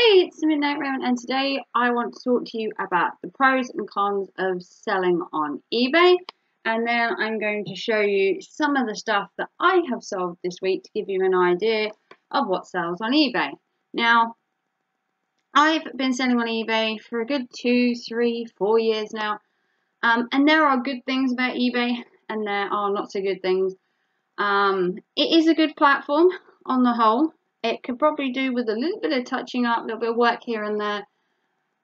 Hey, it's the Midnight Raven, and today I want to talk to you about the pros and cons of selling on eBay, and then I'm going to show you some of the stuff that I have sold this week to give you an idea of what sells on eBay. Now, I've been selling on eBay for a good 2, 3, 4 years now, and there are good things about eBay, and there are not so good things. It is a good platform on the whole. It could probably do with a little bit of touching up, a little bit of work here and there.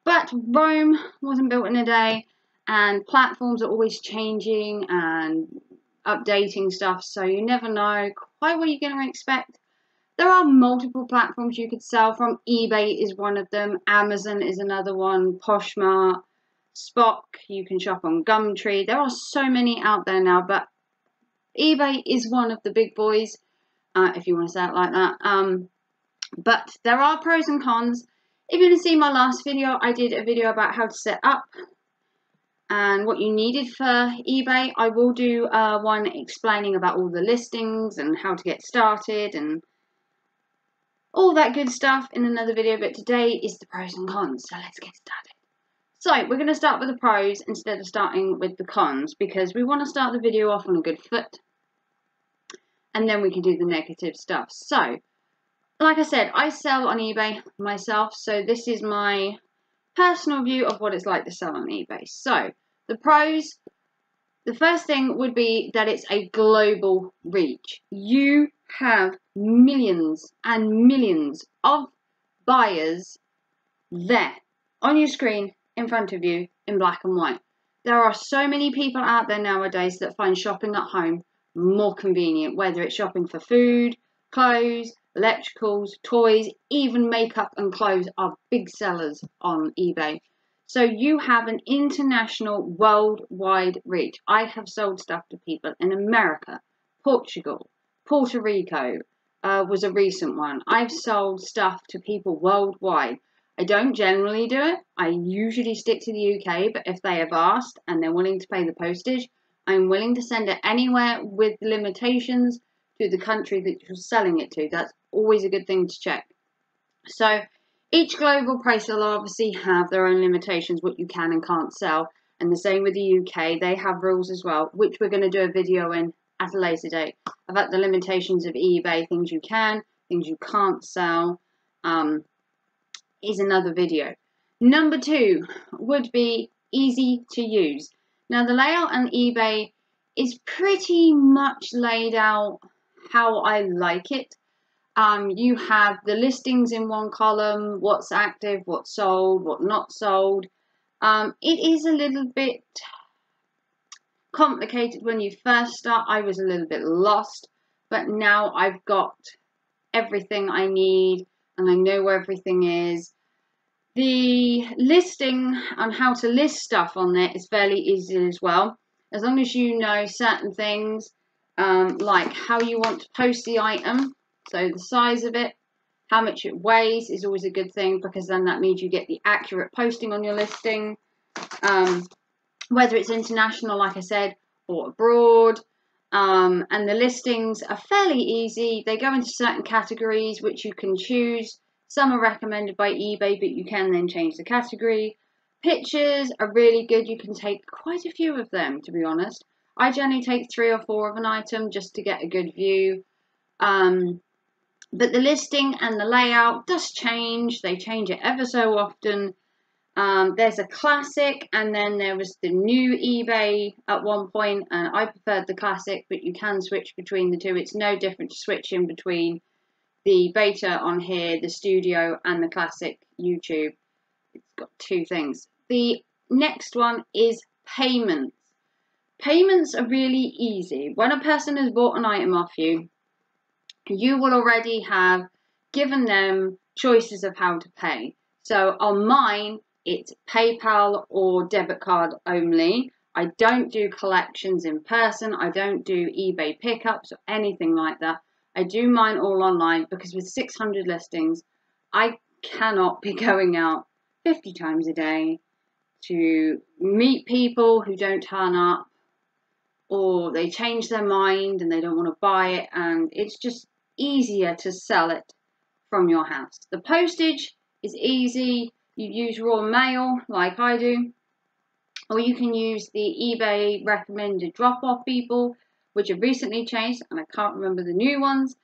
But Rome wasn't built in a day, and platforms are always changing and updating stuff, so you never know quite what you're going to expect. There are multiple platforms you could sell from. eBay is one of them. Amazon is another one. Poshmark, Spock, you can shop on Gumtree. There are so many out there now, but eBay is one of the big boys, if you want to say it like that. But there are pros and cons. If you didn't see my last video, I did a video about how to set up and what you needed for eBay. I will do one explaining about all the listings and how to get started and all that good stuff in another video, but today is the pros and cons, so let's get started. So we're going to start with the pros instead of starting with the cons, because we want to start the video off on a good foot, and then we can do the negative stuff. So, like I said, I sell on eBay myself, so this is my personal view of what it's like to sell on eBay. So, the pros, the first thing would be that it's a global reach. You have millions and millions of buyers there on your screen in front of you in black and white. There are so many people out there nowadays that find shopping at home more convenient, whether it's shopping for food, clothes, electricals, toys, even makeup and clothes are big sellers on eBay. So you have an international, worldwide reach. I have sold stuff to people in America, Portugal, Puerto Rico was a recent one. I've sold stuff to people worldwide. I don't generally do it. I usually stick to the UK, but if they have asked and they're willing to pay the postage, I'm willing to send it anywhere with limitations to the country that you're selling it to. That's always a good thing to check. So each global place will obviously have their own limitations, what you can and can't sell. And the same with the UK, they have rules as well, which we're going to do a video in at a later date about the limitations of eBay, things you can, things you can't sell, is another video. Number 2 would be easy to use. Now the layout on eBay is pretty much laid out how I like it. You have the listings in one column, what's active, what's sold, what not sold. It is a little bit complicated when you first start. I was a little bit lost, but now I've got everything I need and I know where everything is. The listing on how to list stuff on there is fairly easy as well, as long as you know certain things, like how you want to post the item. So the size of it, how much it weighs is always a good thing, because then that means you get the accurate posting on your listing. Whether it's international, like I said, or abroad. And the listings are fairly easy. They go into certain categories which you can choose. Some are recommended by eBay, but you can then change the category. Pictures are really good. You can take quite a few of them, to be honest. I generally take 3 or 4 of an item just to get a good view. But the listing and the layout does change. They change it ever so often. There's a classic, and then there was the new eBay at one point, and I preferred the classic, but you can switch between the two. It's no different to switching between the beta on here, the studio, and the classic YouTube. It's got 2 things. The next one is payments. Payments are really easy. When a person has bought an item off you, you will already have given them choices of how to pay. So on mine, it's PayPal or debit card only. I don't do collections in person. I don't do eBay pickups or anything like that. I do mine all online, because with 600 listings, I cannot be going out 50 times a day to meet people who don't turn up, or they change their mind and they don't want to buy it, and it's just easier to sell it from your house. The postage It's easy. You use raw mail like I do, or you can use the eBay recommended drop-off people, which have recently changed, and I can't remember the new ones.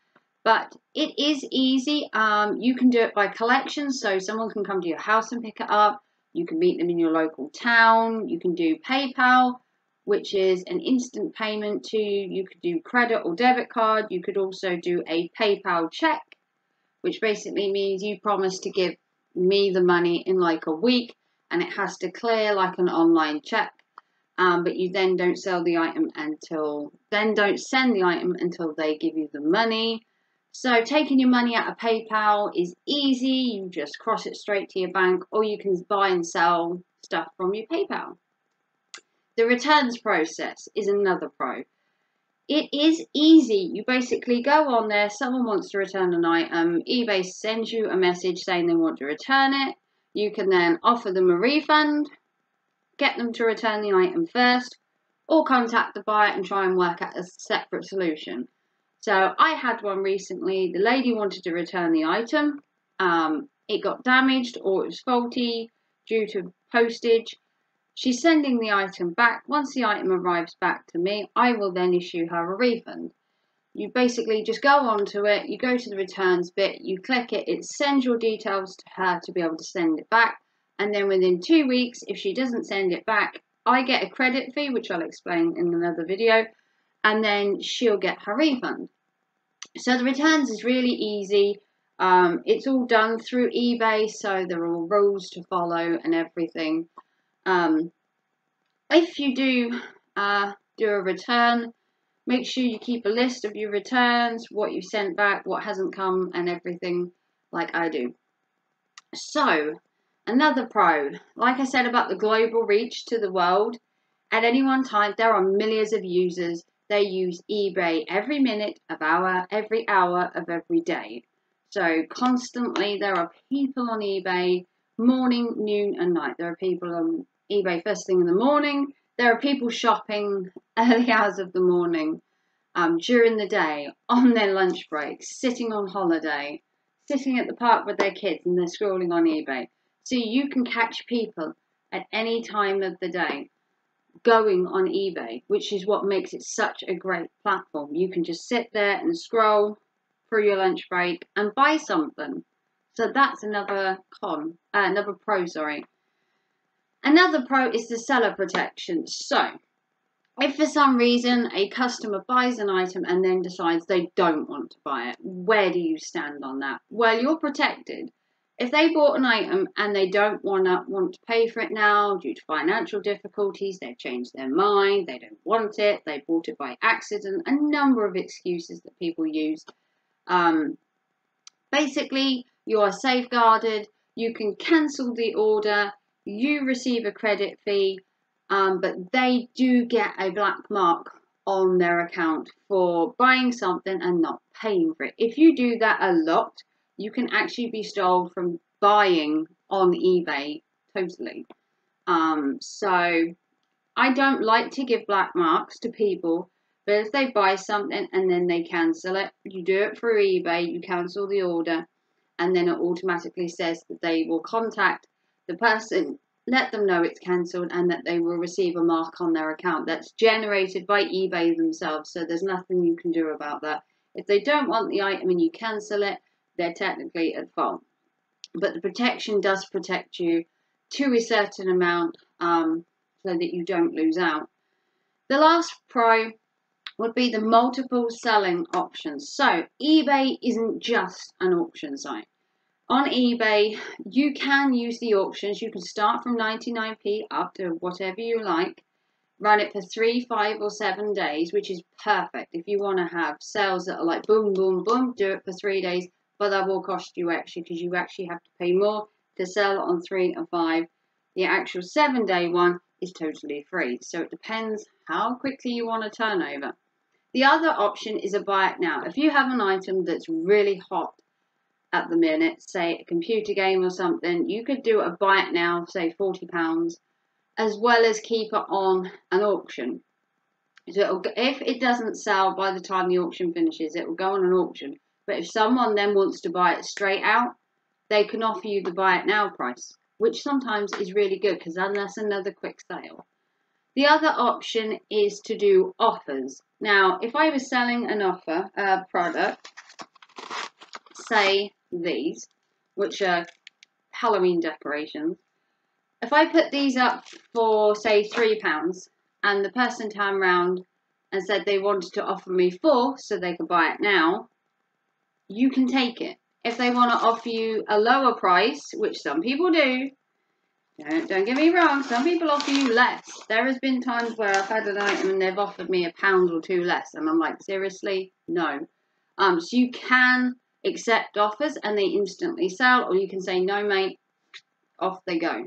But it is easy. You can do it by collection, so someone can come to your house and pick it up. You can meet them in your local town. You can do PayPal, which is an instant payment to you. You could do credit or debit card. You could also do a PayPal check, which basically means you promise to give me the money in like a week, and it has to clear like an online check. But you then don't sell the item don't send the item until they give you the money. So taking your money out of PayPal is easy. You just cross it straight to your bank, or you can buy and sell stuff from your PayPal. The returns process is another pro. It is easy. You basically go on there, someone wants to return an item, eBay sends you a message saying they want to return it. You can then offer them a refund, get them to return the item first, or contact the buyer and try and work out a separate solution. So I had one recently. The lady wanted to return the item. It got damaged or it was faulty due to postage. She's sending the item back. Once the item arrives back to me, I will then issue her a refund. You basically just go onto it, you go to the returns bit, you click it, it sends your details to her to be able to send it back. And then within 2 weeks, if she doesn't send it back, I get a credit fee, which I'll explain in another video, and then she'll get her refund. So the returns is really easy. It's all done through eBay, so there are all rules to follow and everything. If you do a return, make sure you keep a list of your returns, what you sent back, what hasn't come, and everything like I do. So, another pro, like I said about the global reach to the world, at any one time there are millions of users. They use eBay every minute of every hour of every day. So constantly there are people on eBay morning, noon and night. There are people on eBay first thing in the morning. There are people shopping early hours of the morning, during the day, on their lunch breaks, sitting on holiday, sitting at the park with their kids, and they're scrolling on eBay. So you can catch people at any time of the day going on eBay, which is what makes it such a great platform. You can just sit there and scroll through your lunch break and buy something. So that's another pro, sorry. Another pro is the seller protection. So if for some reason a customer buys an item and then decides they don't want to buy it, where do you stand on that? Well, you're protected. If they bought an item and they don't want to pay for it now due to financial difficulties, they've changed their mind, they don't want it, they bought it by accident, a number of excuses that people use. Basically, you are safeguarded. You can cancel the order. You receive a credit fee, but they do get a black mark on their account for buying something and not paying for it. If you do that a lot, you can actually be stopped from buying on eBay totally. So I don't like to give black marks to people, but if they buy something and then they cancel it, you do it through eBay, you cancel the order, and then it automatically says that they will contact the person, let them know it's cancelled, and that they will receive a mark on their account that's generated by eBay themselves. So there's nothing you can do about that. If they don't want the item and you cancel it, they're technically at fault. But the protection does protect you to a certain amount, so that you don't lose out. The last pro would be the multiple selling options. So eBay isn't just an auction site. On eBay, you can use the auctions. You can start from 99p up to whatever you like. Run it for 3, 5 or 7 days, which is perfect. If you want to have sales that are like boom, boom, boom, do it for 3 days. But that will cost you extra because you actually have to pay more to sell on 3 and 5. The actual 7-day one is totally free. So it depends how quickly you want to turn over. The other option is a buy it now. If you have an item that's really hot at the minute, say a computer game or something, you could do a buy it now, say £40, as well as keep it on an auction. So if it doesn't sell by the time the auction finishes, it will go on an auction. But if someone then wants to buy it straight out, they can offer you the buy it now price, which sometimes is really good because then that's another quick sale. The other option is to do offers. Now, if I was selling an offer, product, say these, which are Halloween decorations, if I put these up for, say, £3, and the person turned around and said they wanted to offer me 4 so they could buy it now, you can take it. If they want to offer you a lower price, which some people do, don't get me wrong, some people offer you less. There has been times where I've had an item and they've offered me £1 or 2 less, and I'm like, seriously? No. So you can accept offers and they instantly sell, or you can say, no mate, off they go.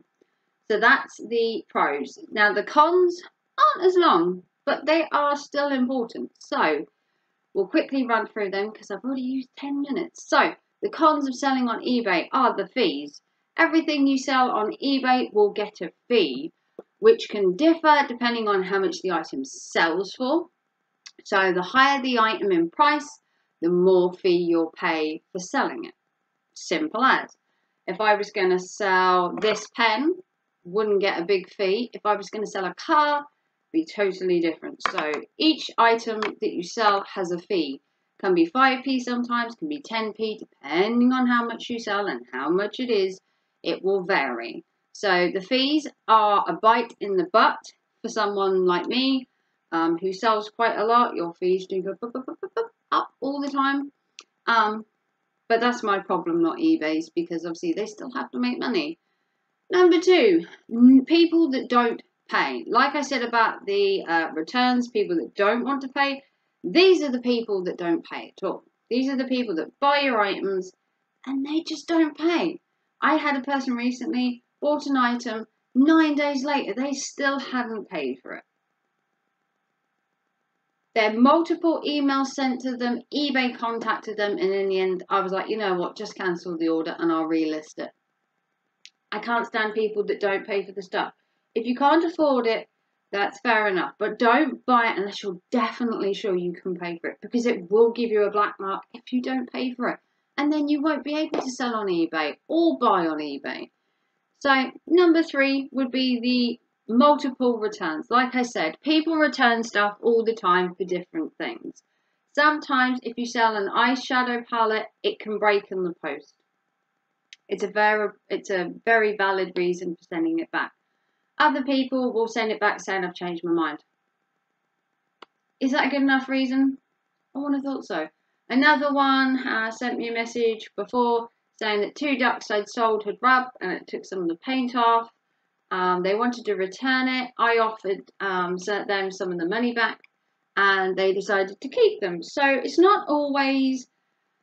So that's the pros. Now the cons aren't as long, but they are still important. So we'll quickly run through them because I've already used 10 minutes. So the cons of selling on eBay are the fees. Everything you sell on eBay will get a fee, which can differ depending on how much the item sells for. So the higher the item in price, the more fee you'll pay for selling it. Simple as. If I was going to sell this pen, wouldn't get a big fee. If I was going to sell a car, be totally different. So each item that you sell has a fee. Can be 5p sometimes, can be 10p, depending on how much you sell and how much it is. It will vary. So the fees are a bite in the butt for someone like me who sells quite a lot. Your fees do go up all the time. But that's my problem, not eBay's, because obviously they still have to make money. Number 2, people that don't pay. Like I said about the returns, people that don't want to pay, these are the people that don't pay at all. These are the people that buy your items and they just don't pay. I had a person recently bought an item, 9 days later, they still hadn't paid for it. There are multiple emails sent to them, eBay contacted them, and in the end, I was like, you know what, just cancel the order and I'll relist it. I can't stand people that don't pay for the stuff. If you can't afford it, that's fair enough. But don't buy it unless you're definitely sure you can pay for it, because it will give you a black mark if you don't pay for it. And then you won't be able to sell on eBay or buy on eBay. So number 3 would be the multiple returns. Like I said, people return stuff all the time for different things. Sometimes if you sell an eyeshadow palette, it can break in the post. It's a very valid reason for sending it back. Other people will send it back saying, I've changed my mind. Is that a good enough reason? I wouldn't have thought so. Another one sent me a message before saying that 2 ducks I'd sold had rubbed and it took some of the paint off. They wanted to return it. I offered them some of the money back and they decided to keep them. So it's not always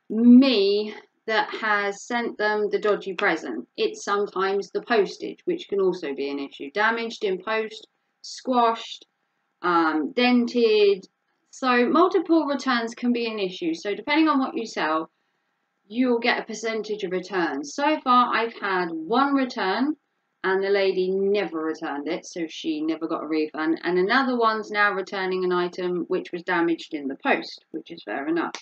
me that has sent them the dodgy present. It's sometimes the postage, which can also be an issue. Damaged in post, squashed, dented. So multiple returns can be an issue. So depending on what you sell, you'll get a percentage of returns. So far I've had 1 return and the lady never returned it, so she never got a refund. And another one's now returning an item which was damaged in the post, which is fair enough.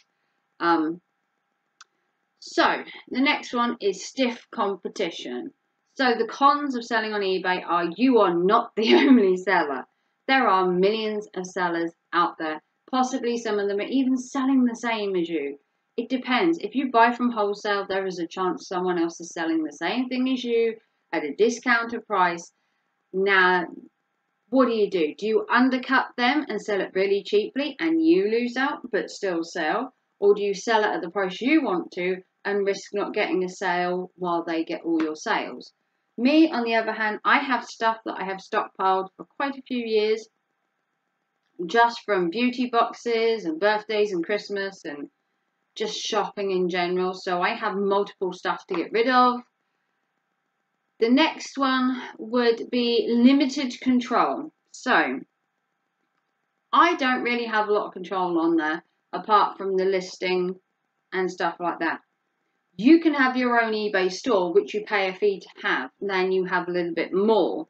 So the next one is stiff competition. So the cons of selling on eBay are you are not the only seller. There are millions of sellers out there. Possibly some of them are even selling the same as you. It depends. If you buy from wholesale, there is a chance someone else is selling the same thing as you at a discounted price. Now, what do? Do you undercut them and sell it really cheaply and you lose out but still sell? Or do you sell it at the price you want to and risk not getting a sale while they get all your sales? Me, on the other hand, I have stuff that I have stockpiled for quite a few years, just from beauty boxes and birthdays and Christmas and just shopping in general. So I have multiple stuff to get rid of. The next one would be limited control. So I don't really have a lot of control on there apart from the listing and stuff like that. You can have your own eBay store, which you pay a fee to have, and then you have a little bit more.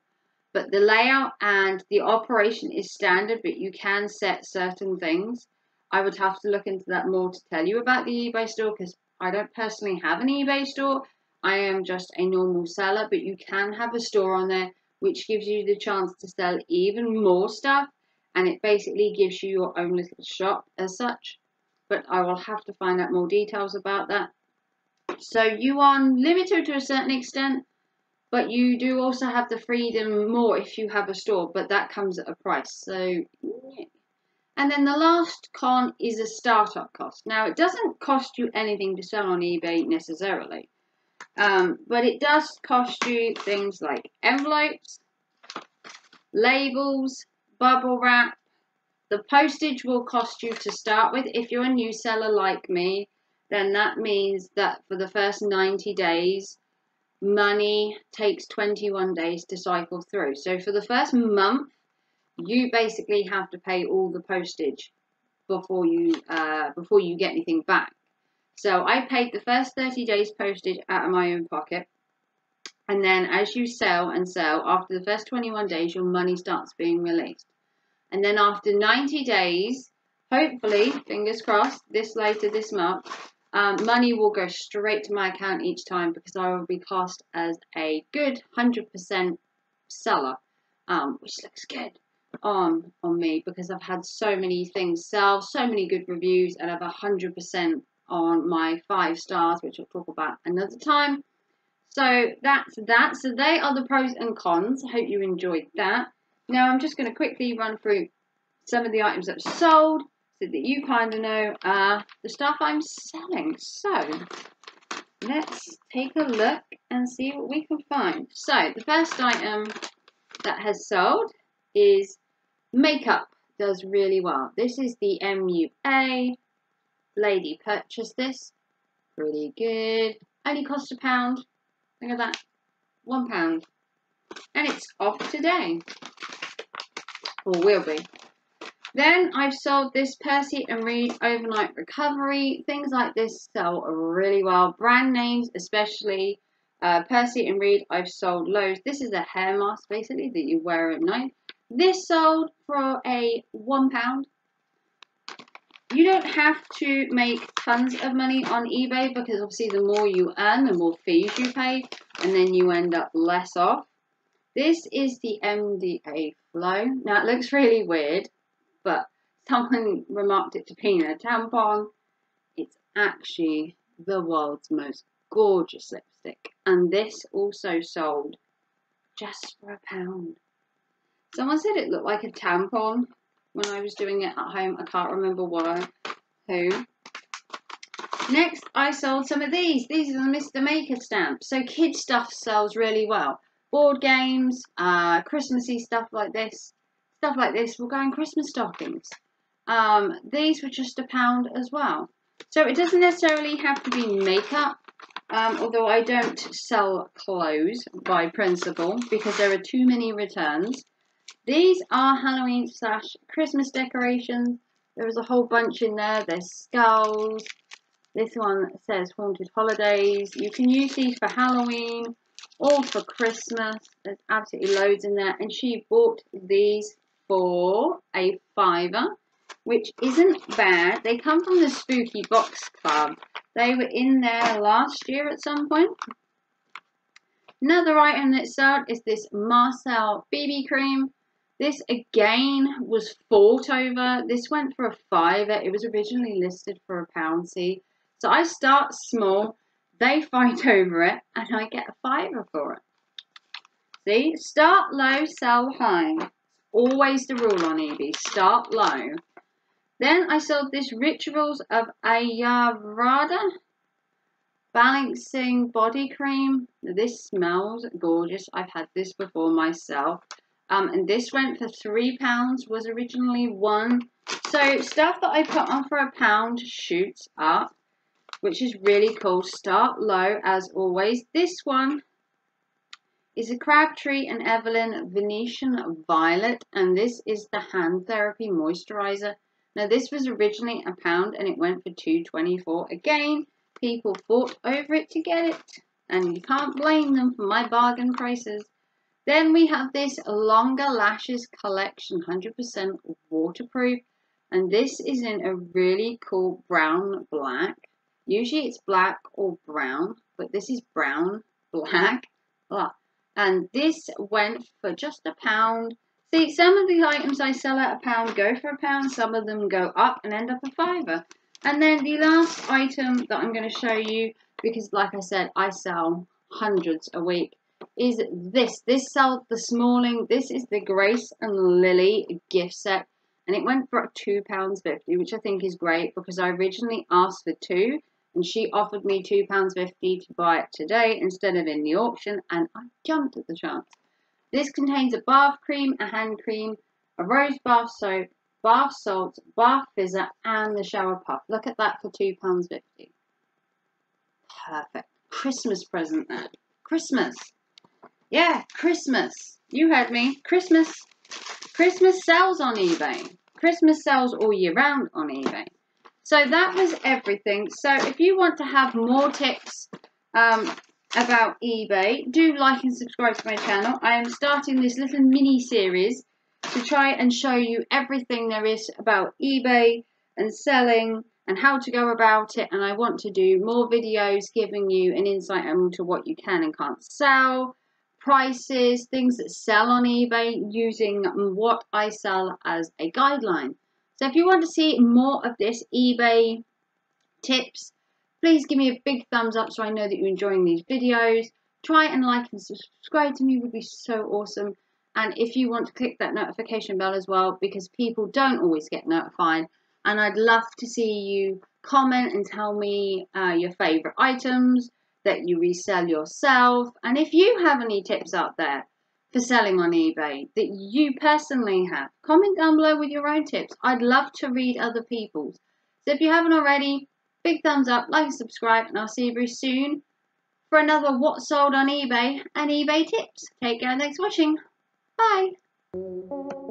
But the layout and the operation is standard, but you can set certain things. I would have to look into that more to tell you about the eBay store, because I don't personally have an eBay store. I am just a normal seller, but you can have a store on there which gives you the chance to sell even more stuff, and it basically gives you your own little shop as such. But I will have to find out more details about that. So you are limited to a certain extent, but you do also have the freedom more if you have a store, but that comes at a price. So, yeah. And then the last con is a startup cost. Now, it doesn't cost you anything to sell on eBay necessarily, but it does cost you things like envelopes, labels, bubble wrap. The postage will cost you to start with. If you're a new seller like me, then that means that for the first 90 days, money takes 21 days to cycle through. So for the first month, you basically have to pay all the postage before you get anything back. So I paid the first 30 days postage out of my own pocket. And then as you sell and sell, after the first 21 days, your money starts being released. And then after 90 days, hopefully, fingers crossed, later this month, money will go straight to my account each time, because I will be classed as a good 100% seller, which looks good on me, because I've had so many things sell, so many good reviews, and I've 100% on my 5 stars, which I'll talk about another time. So that's that. So they are the pros and cons. I hope you enjoyed that. Now I'm just going to quickly run through some of the items that are sold, so that you kind of know the stuff I'm selling. So let's take a look and see what we can find. So the first item that has sold is makeup. Does really well. This is the MUA. Lady purchased this. Pretty good. Only cost £1. Look at that. £1. And it's off today. Or will be. Then I've sold this Percy and Reed overnight recovery. Things like this sell really well. Brand names especially. Percy and Reed, I've sold loads. This is a hair mask basically that you wear at night. This sold for a £1. You don't have to make tons of money on eBay, because obviously the more you earn, the more fees you pay, and then you end up less off. This is the MDA Flow. Now it looks really weird, but someone remarked it to being a tampon. It's actually the world's most gorgeous lipstick, and this also sold just for £1. Someone said it looked like a tampon when I was doing it at home. I can't remember who. Next, I sold some of these. These are the Mr. Maker stamps. So kid stuff sells really well. Board games, Christmassy stuff like this. Stuff like this will go in Christmas stockings. These were just £1 as well. So it doesn't necessarily have to be makeup. Although I don't sell clothes by principle, because there are too many returns. These are Halloween / Christmas decorations. There is a whole bunch in there. There's skulls. This one says Haunted Holidays. You can use these for Halloween or for Christmas. There's absolutely loads in there. And she bought these for a £5, which isn't bad. They come from the Spooky Box Club. They were in there last year at some point. Another item that sold is this Marcel BB cream. This again was fought over. This went for a £5. It was originally listed for £1. See, so I start small, they fight over it, and I get a £5 for it. See, start low, sell high. Always the rule on eBay. Start low. Then I sold this Rituals of Ayurveda balancing body cream. This smells gorgeous. I've had this before myself. And this went for £3, was originally £1. So stuff that I put on for £1 shoots up, which is really cool. Start low as always. This one is a Crabtree and Evelyn Venetian Violet, and this is the hand therapy moisturizer. Now this was originally £1 and it went for £2.24. Again, people fought over it to get it, and you can't blame them for my bargain prices. Then we have this Longer Lashes collection, 100% waterproof, and this is in a really cool brown black. Usually it's black or brown, but this is brown, black. And this went for just £1. See, some of the items I sell at £1 go for £1. Some of them go up and end up a £5. And then the last item that I'm going to show you, because like I said, I sell hundreds a week, is this. This sold this morning. This is the Grace and Lily gift set. And it went for £2.50, which I think is great because I originally asked for 2. And she offered me £2.50 to buy it today instead of in the auction, and I jumped at the chance. This contains a bath cream, a hand cream, a rose bath soap, bath salts, bath fizzer, and the shower puff. Look at that for £2.50. Perfect. Christmas present there. Christmas. Yeah, Christmas. You heard me. Christmas. Christmas sells on eBay. Christmas sells all year round on eBay. So that was everything. So if you want to have more tips about eBay, do like and subscribe to my channel. I am starting this little mini series to try and show you everything there is about eBay and selling and how to go about it. And I want to do more videos giving you an insight into what you can and can't sell, prices, things that sell on eBay, using what I sell as a guideline. So if you want to see more of this eBay tips, please give me a big thumbs up so I know that you're enjoying these videos. Try and like and subscribe to me would be so awesome. And if you want to click that notification bell as well, because people don't always get notified. And I'd love to see you comment and tell me your favourite items that you resell yourself. And if you have any tips out there for selling on eBay that you personally have, comment down below with your own tips. I'd love to read other people's. So if you haven't already, big thumbs up, like and subscribe, and I'll see you very soon for another What Sold on eBay and eBay tips. Take care, thanks for watching. Bye.